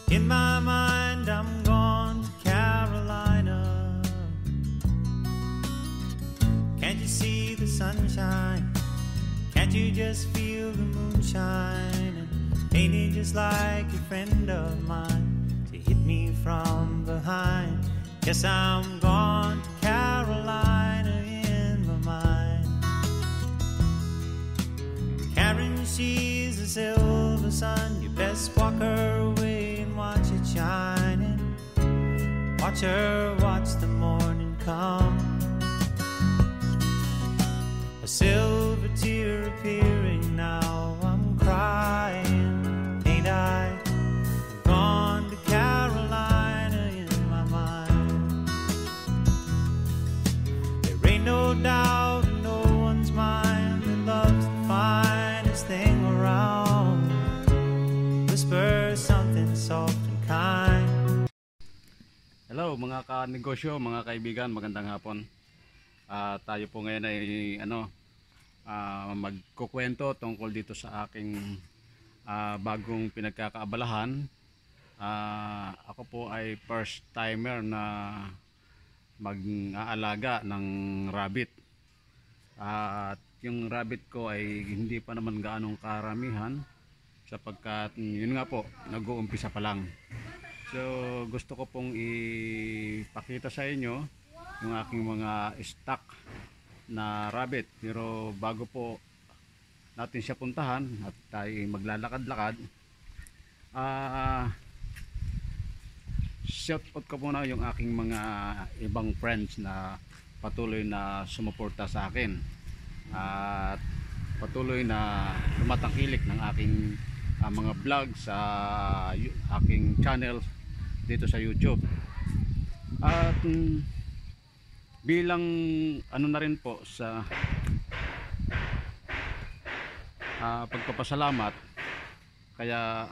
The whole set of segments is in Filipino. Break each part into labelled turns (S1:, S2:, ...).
S1: In my mind, I'm gone to Carolina. Can't you see the sunshine? Can't you just feel the moonshine? And ain't it just like a friend of mine to hit me from behind? Guess I'm gone to Carolina in my mind. Karen, she's a silver sun. You best walk her away and watch it shining. Watch her watch the morning come. A silver tear appearing now. I'm crying, ain't I? Gone to Carolina in my mind. There ain't no doubt in no one's mind that love's the finest thing around. Whisper something soft and kind.
S2: Hello mga ka-negosyo, mga kaibigan, magandang hapon. Tayo po ngayon ay magkukwento tungkol dito sa aking bagong pinagkakaabalahan. Ako po ay first timer na mag-aalaga ng rabbit. At yung rabbit ko ay hindi pa naman gaanong karamihan sapagkat yun nga po, nag-uumpisa pa lang. So gusto ko pong ipakita sa inyo yung aking mga stock na rabbit. Pero bago po natin siya puntahan at tayo maglalakad-lakad, shout out ko muna yung aking mga ibang friends na patuloy na sumuporta sa akin at patuloy na tumatangkilik ng aking mga vlog sa aking channel dito sa YouTube. At bilang na rin po sa pagpapasalamat, kaya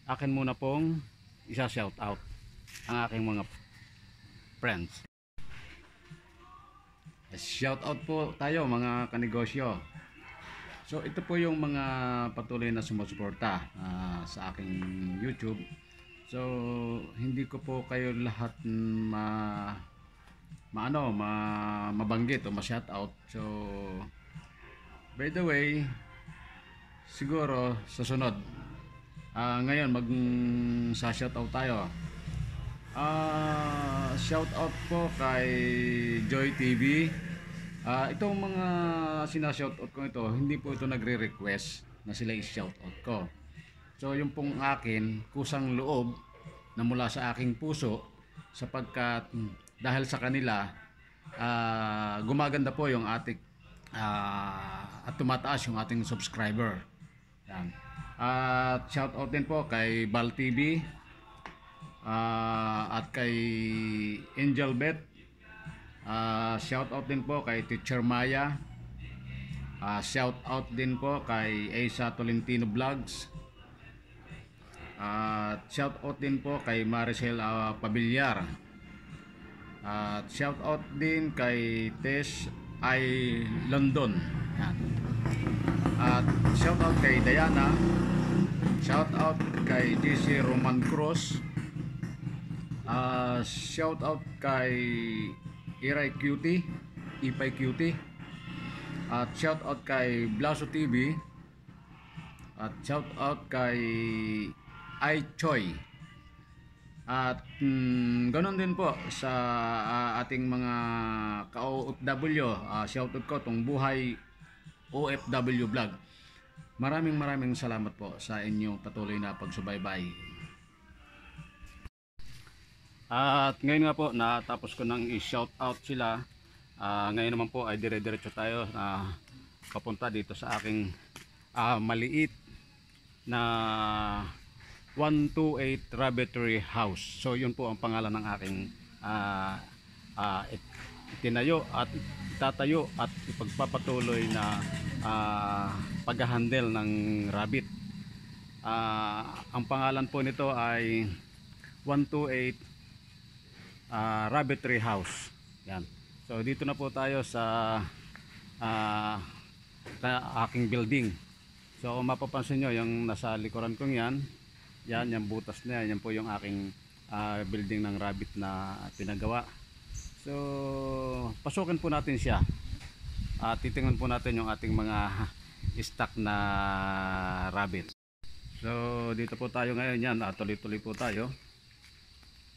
S2: akin muna pong isa shout out ang aking mga friends. Shout out po tayo mga kanegosyo. So ito po yung mga patuloy na sumusuporta sa aking YouTube. So hindi ko po kayo lahat mabanggit o ma-shoutout. So by the way, siguro sa sunod ngayon sa-shoutout tayo. Shoutout po kay Joy TV. Itong mga sinashoutout ko ito, hindi po ito nagre-request na sila i-shoutout ko. So yung pong akin, kusang loob na mula sa aking puso, sapagkat dahil sa kanila gumaganda po yung ating at tumataas yung ating subscriber. Yan. At shoutout din po kay Bal TV at kay Angel Bet. Shoutout din po kay Teacher Maya. Shoutout din po kay Asa Tolentino Vlogs. Shoutout din po kay Maricel Pabillar. Shoutout din kay Tess I London. Yan. At shoutout kay Diana. Shoutout kay DC Roman Cruz. Shoutout kay Iray Cutie, Ipay Cutie. At shoutout kay Blaso TV. At shoutout kay iChoy. At ganoon din po sa ating mga ka-OFW. Shoutout ko tong Buhay OFW Vlog. Maraming salamat po sa inyong patuloy na pagsubaybay. At ngayon nga po, natapos ko nang i-shoutout sila. Ngayon naman po ay dire-diretso tayo papunta dito sa aking maliit na 128 Rabbitry House. So yun po ang pangalan ng aking itinayo at itatayo at ipagpapatuloy na pag-handle ng rabbit. Ang pangalan po nito ay 128 Rabbitry House. Yan. So dito na po tayo sa aking building. So kung mapapansin nyo, yung nasa likuran kong yan Yan, yung butas na yan. Yan po yung aking building ng rabbit na pinagawa. So, pasukin po natin siya. At titingnan po natin yung ating mga stock na rabbit. So, dito po tayo ngayon yan. Tuloy-tuloy po tayo.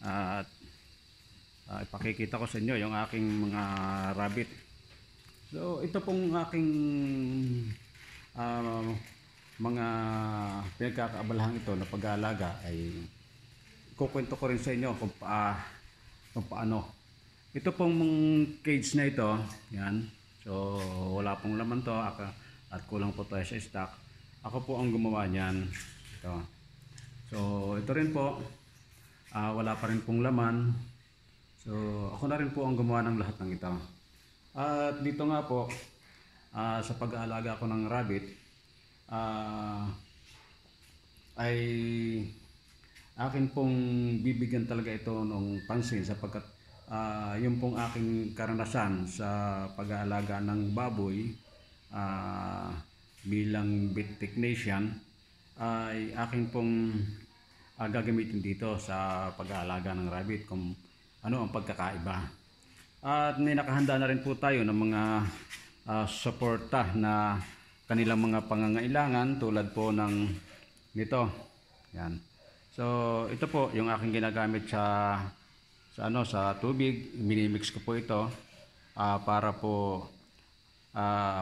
S2: At ipakikita ko sa inyo yung aking mga rabbit. So, ito pong aking mga pinagkakaabalahan ito na pag-aalaga ay kukwento ko rin sa inyo kung paano. Ito pong cage na ito, yan. So, wala pong laman to at kulang po tayo sa stock. Ako po ang gumawa niyan. Ito. So, ito rin po. Wala pa rin pong laman. So, ako na rin po ang gumawa ng lahat ng ito. At dito nga po, sa pag-aalaga ko ng rabbit, ay akin pong bibigyan talaga ito ng pansin sapagkat yung pong aking karanasan sa pag-aalaga ng baboy bilang vet technician ay aking pong gagamitin dito sa pag-aalaga ng rabbit kung ano ang pagkakaiba. At may nakahanda na rin po tayo ng mga suporta na kanilang mga pangangailangan tulad po ng nito. Yan. So ito po yung aking ginagamit sa tubig. Minimix ko po ito para po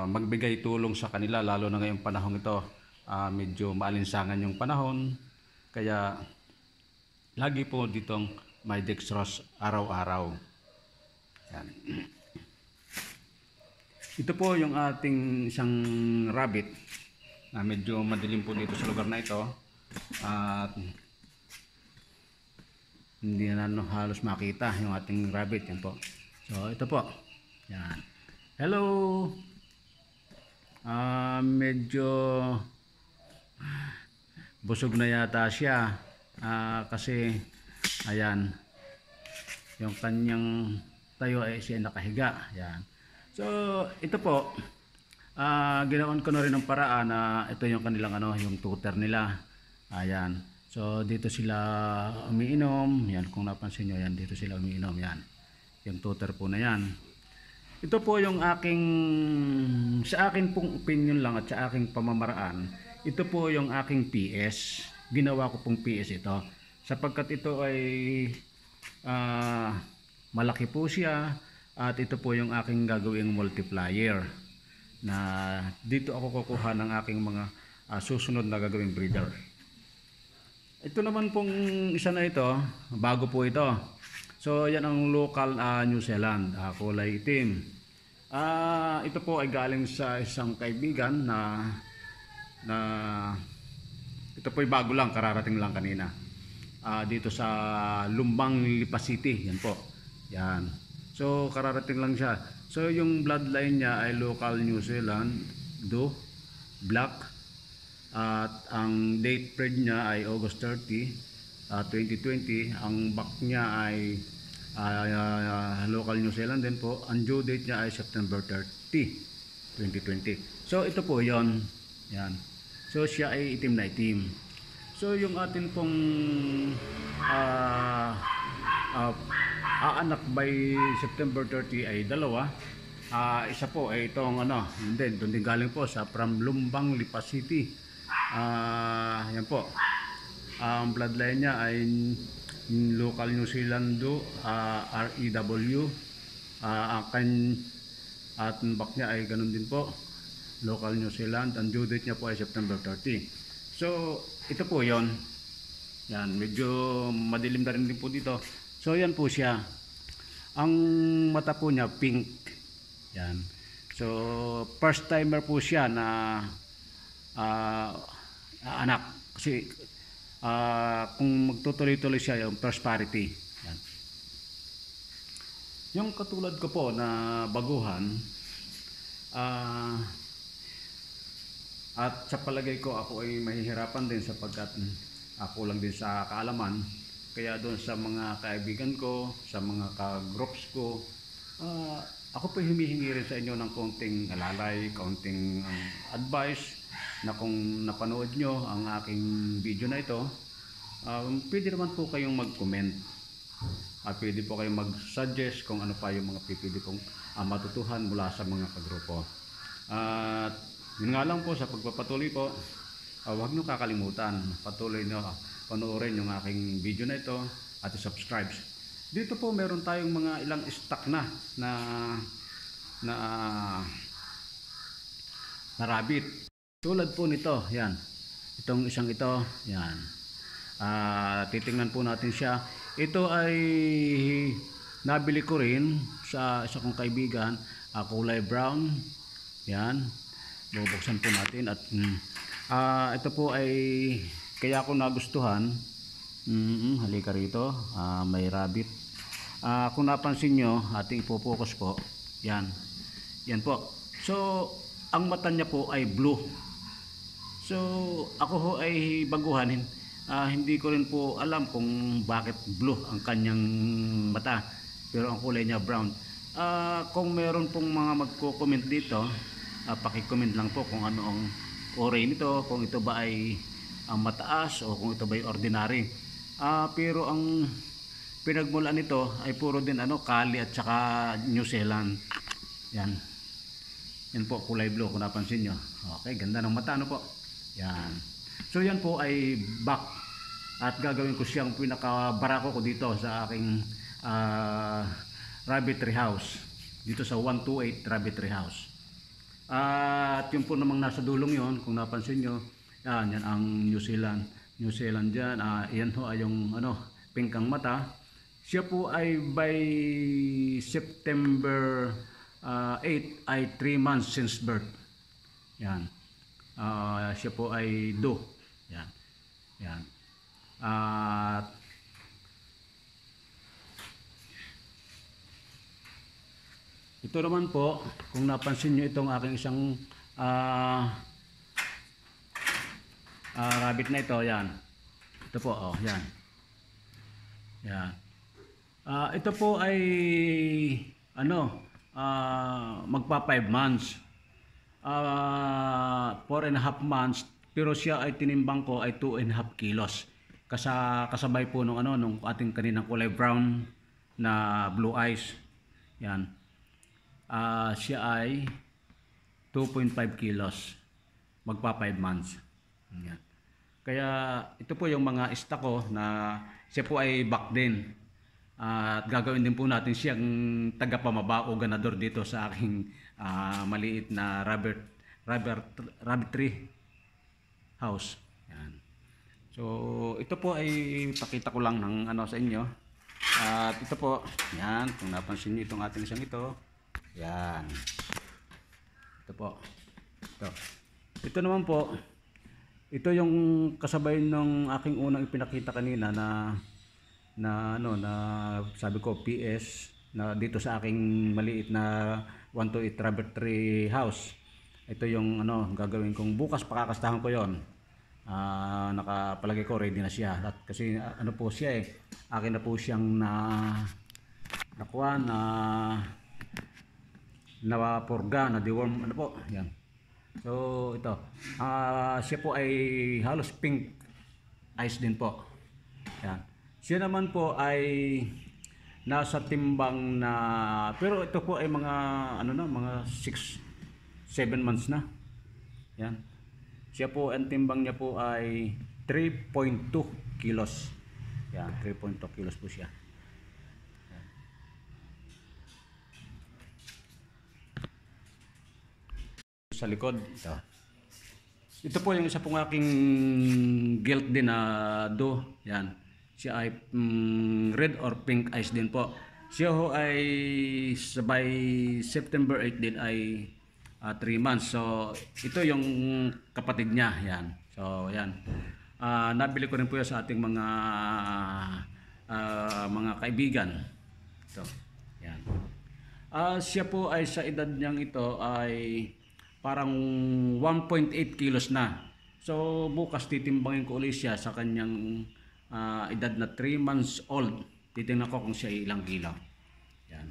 S2: magbigay tulong sa kanila lalo na ngayong panahon ito. Medyo maalinsangan yung panahon kaya lagi po ditong may dextrose araw-araw. Yan. Ito po yung ating isang rabbit na medyo madilim po dito sa lugar na ito at hindi na halos makita yung ating rabbit. Yan po. So ito po. Yan. Hello. Medyo busog na yata siya kasi ayan yung kanyang tayo ay siya nakahiga. Yan. So ito po ginawan ko na rin ng paraan na ito yung kanilang yung tutor nila. Ayan. So dito sila umiinom. Yan, kung napansin nyo, yan dito sila umiinom. Yan. Yung tutor po na yan. Ito po yung sa akin pong opinion lang at sa aking pamamaraan. Ito po yung aking PS. Ginawa ko pong PS ito. Sapagkat ito ay malaki po siya. At ito po yung aking gagawing multiplier. Na dito ako kukuha ng aking mga susunod na gagawing breeder. Ito naman pong isa na ito, bago po ito. So yan ang local New Zealand, kulay itim. Ito po ay galing sa isang kaibigan na ito po ay bago lang, kararating lang kanina. Dito sa Lumbang, Lipa City, yan po. Yan. So kararating lang siya. So yung bloodline niya ay local New Zealand, black. At ang date bred niya ay August 30, 2020. Ang back niya ay local New Zealand din po. Ang due date niya ay September 30, 2020. So ito po yon. Yan. So siya ay itim na itim. So yung atin pong aanak by September 30 ay dalawa. Isa po ay itong doon din galing po sa from Lumbang, Lipa City. Yan po. Ang bloodline niya ay local New Zealand REW. At back niya ay ganun din po, local New Zealand. Ang due date niya po ay September 30. So ito po yon. Yan, medyo madilim na rin din po dito. So yan po siya. Ang mata po niya pink. Yan. So first timer po siya na anak kasi kung magtutuloy-tuloy siya yung prosperity. Yan. Yung katulad ko po na baguhan at sa palagay ko ako ay mahihirapan din sapagkat ako lang din sa kaalaman, kaya doon sa mga kaibigan ko, sa mga ka-groups ko, ako po humihingi rin sa inyo ng konting alalay, konting advice na kung napanood nyo ang aking video na ito Pwede naman po kayong mag-comment. Pwede po kayong mag-suggest kung ano pa yung mga pipili kong matutuhan mula sa mga kagrupo. At yun nga lang po, sa pagpapatuloy po, huwag nyo kakalimutan, patuloy nyo panoorin yung aking video na ito at subscribe. Dito po meron tayong mga ilang stock na rabbit. Tulad po nito, yan. Itong isang ito, yan. Titingnan po natin siya. Ito ay nabili ko rin sa isa kong kaibigan, kulay brown. Yan. Bubuksan po natin at ito po ay kaya ako nagustuhan. Halika rito. May rabbit. Kung napansin nyo, ating ipopokus po. Yan. Yan po. So, ang mata niya po ay blue. So, ako ho ay baguhanin. Hindi ko rin po alam kung bakit blue ang kanyang mata. Pero ang kulay niya brown. Kung meron pong mga magko-comment dito, paki-comment lang po kung ano ang ori nito. Kung ito ba ay mataas o kung ito ba ay ordinary. Pero ang pinagmulan nito ay puro din Cali at saka New Zealand. Yan. Yan po, kulay blue kung napansin nyo. Okay, ganda ng mata po. Yan. So yan po ay back. At gagawin ko siyang pinakabarako ko dito sa aking rabbitry house. Dito sa 128 rabbitry house. At yun po namang nasa dulong yon, kung napansin nyo. Yan ang New Zealand. New Zealand dyan. Yan ho ay yung pink ang mata. Siya po ay by September 8 ay 3 months since birth. Yan. Siya po ay do. Yan. Yan. Ito naman po, kung napansin nyo itong aking isang rabbit na ito, yan. Ito po, yan. Yan. Ito po ay magpa 5 months. 4.5 months, pero siya ay tinimbang ko ay 2.5 kilos. Kasabay po nung ating kaninang kulay brown na blue eyes. Yan. Siya ay 2.5 kilos. Magpa 5 months. Yan. Kaya ito po yung mga stock ko na siya po ay back din. At gagawin din po natin siyang tagapamaba o ganador dito sa aking maliit na rabbitry house. Yan. So ito po ay pakita ko lang ng sa inyo. At ito po, yan, kung napansin niyo itong ating isang ito. Yan. Ito po. Ito naman po, ito yung kasabay ng aking unang ipinakita kanina na sabi ko PS na dito sa aking maliit na 128 rabbitry house. Ito yung gagawin kong bukas, pakakastahan ko yon. Nakapalagay ko, ready na siya. At kasi po siya akin na po siyang nakuha napurga, na deworm po. Yan. So ito, siya po ay halos pink eyes din po. Yan. Siya naman po ay nasa timbang na, pero ito po ay mga mga 6-7 months na. Yan. Siya po, ang timbang niya po ay 3.2 kilos. Yan, 3.2 kilos po siya. Yan. Sa likod, ito po yung isa pong aking gilt din na do. Yan. Siya ay red or pink eyes din po. Siya ho ay by September 8 din ay 3 months. So ito yung kapatid niya. Yan. So yan. Nabili ko rin po yan sa ating mga kaibigan. Ito. Yan. Siya po ay sa edad niyang ito ay parang 1.8 kilos na. So bukas titimbangin ko ulit siya sa kanyang edad na 3 months old. Titingnan ko kung siya ay ilang kilo. Yan.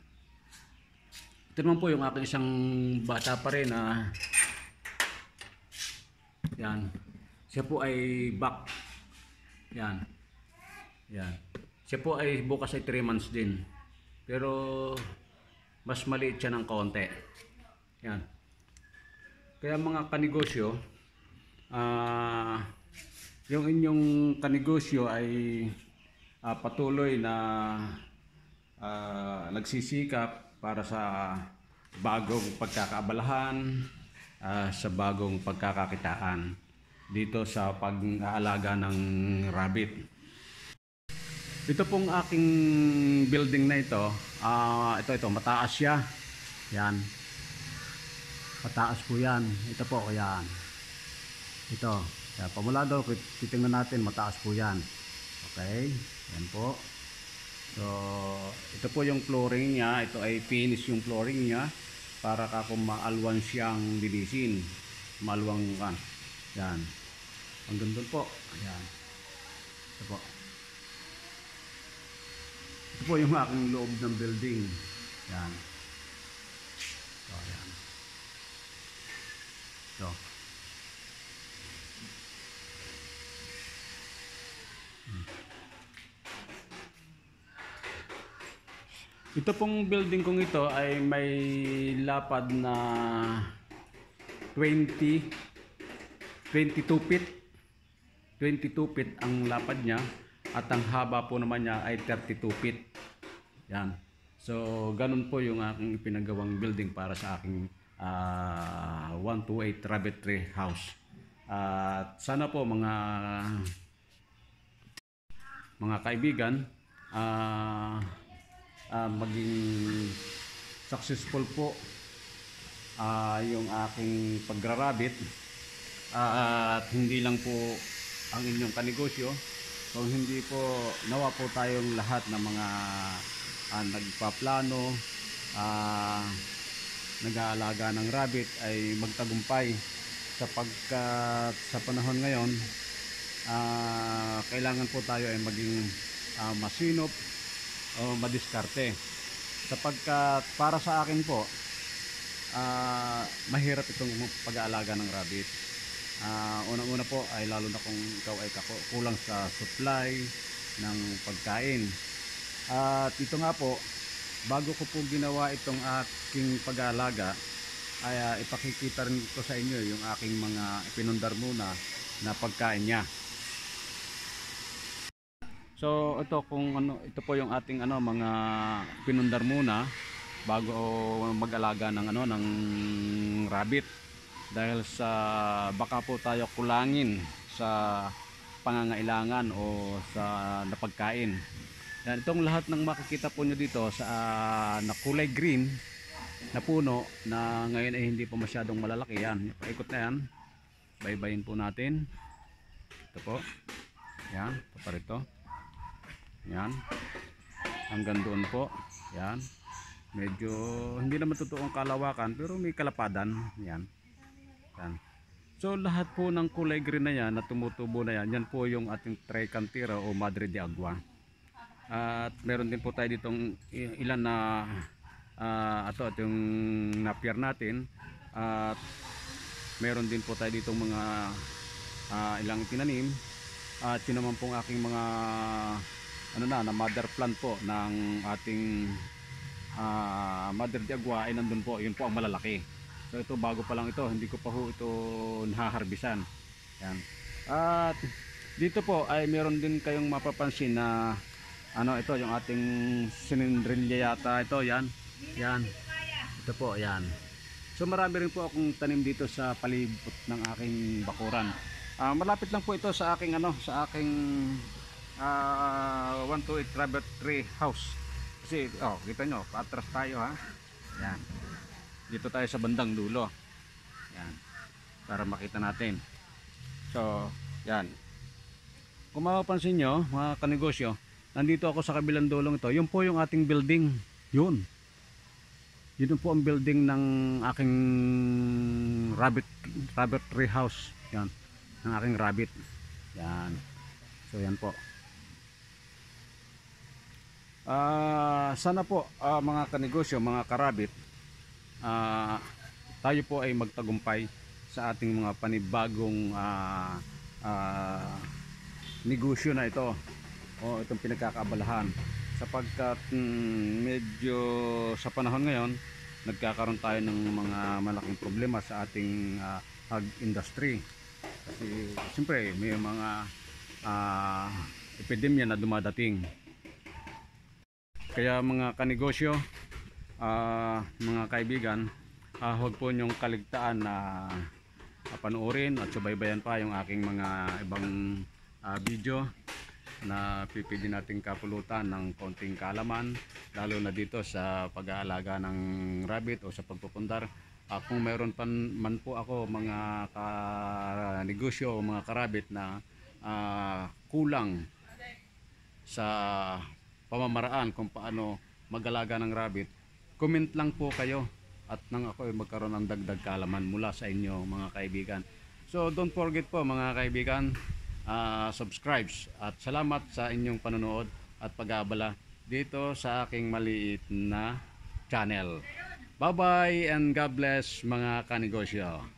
S2: Ito naman po yung aking isang bata pa rin. Yan. Siya po ay back. Yan. Yan. Siya po ay bukas ay 3 months din. Pero mas maliit siya ng konti. Yan. Kaya mga kanegosyo, yung inyong kanegosyo ay patuloy na nagsisikap para sa bagong pagkakaabalahan, sa bagong pagkakakitaan dito sa pag-aalaga ng rabbit. Ito pong aking building na ito, ito mataas siya. Yan. Mataas po yan. Ito po, yan. Ito. Kaya pamula doon, titingnan natin, mataas po yan. Okay. Yan po. So, ito po yung flooring niya. Ito ay finish yung flooring niya para kung maalwan siyang linisin. Maalwang kan. Yan. Hanggang doon po. Yan. Ito po. Ito po yung aking loob ng building. Yan. So, yan. So. Ito pong building kong ito ay may lapad na 22 feet. 22 feet ang lapad niya at ang haba po naman niya ay 32 feet. Yan. So, ganun po yung aking ipinagawang building para sa aking 128 rabbit tree house. At sana po mga kaibigan, maging successful po yung aking pagrarabit, at hindi lang po ang inyong kanegosyo, kung hindi po nawa po tayong lahat ng mga nagpaplano, nag-aalaga ng rabbit ay magtagumpay, sapagkat sa panahon ngayon kailangan po tayo ay maging masinop o madiskarte, sapagkat para sa akin po mahirap itong pag-aalaga ng rabbit. Unang-una po ay lalo na kung ikaw ay kulang sa supply ng pagkain. At ito nga po, bago ko po ginawa itong aking pag-aalaga ay ipakikita rin ko sa inyo yung aking mga ipinundar muna na pagkain niya. So ito ito po yung ating mga pinundar muna bago mag-alaga ng ng rabbit, dahil sa baka po tayo kulangin sa pangangailangan o sa napagkain. Yan, itong lahat ng makikita po nyo dito sa na kulay green na puno na ngayon ay hindi pa masyadong malalaki. Yan, paikot na yan, baybayin po natin. Ito po, yan, paparito. Yan, hanggang doon po. Yan, medyo hindi naman totoong kalawakan pero may kalapadan. Yan, yan. So lahat po ng kulay green na yan na tumutubo na yan, yan po yung ating Tricantera o Madre de Agua. At meron din po tayo ditong ilan na ito yung napier natin. At meron din po tayo ditong mga ilang tinanim. At yun naman pong aking mga na mother plant po ng ating Mother de Agua ay nandun po, yun po ang malalaki. So ito bago pa lang ito, hindi ko pa ho ito nahaharbisan. Yan. At dito po ay meron din kayong mapapansin na ito yung ating sinindrilya yata ito, yan. Yan. Ito po, yan. So marami rin po akong tanim dito sa palibot ng aking bakuran. Malapit lang po ito sa aking sa aking 128 rabbit tree house. Kasi kita nyo, paatras tayo ha. Yan. Dito tayo sa bandang dulo. Yan. Para makita natin. So, yan. Kung mapapansin nyo, mga kanegosyo, nandito ako sa kabilang dulong ito. Yun po yung ating building. Yun. Yun po ang building ng aking rabbit tree house. Yan. Ng aking rabbit. Yan. So, yan po. Sana po mga kanegosyo, mga karabit, tayo po ay magtagumpay sa ating mga panibagong negosyo na ito. o itong pinagkakaabalahan sapagkat medyo sa panahon ngayon nagkakaroon tayo ng mga malaking problema sa ating hog industry kasi siyempre may mga epidemya na dumadating. Kaya mga kanegosyo, mga kaibigan, huwag po niyong kaligtaan na panoorin at subaybayan pa yung aking mga ibang video na pipili nating kapulutan ng konting kaalaman, lalo na dito sa pag-aalaga ng rabbit o sa pagpupundar. Kung meron man po ako mga negosyo o mga karabit na kulang sa pamamaraan kung paano mag-alaga ng rabbit, comment lang po kayo at nang ako ay magkaroon ng dagdag kaalaman mula sa inyo mga kaibigan. So don't forget po mga kaibigan, subscribe at salamat sa inyong panonood at pag-aabala dito sa aking maliit na channel. Bye bye and God bless mga kanegosyo.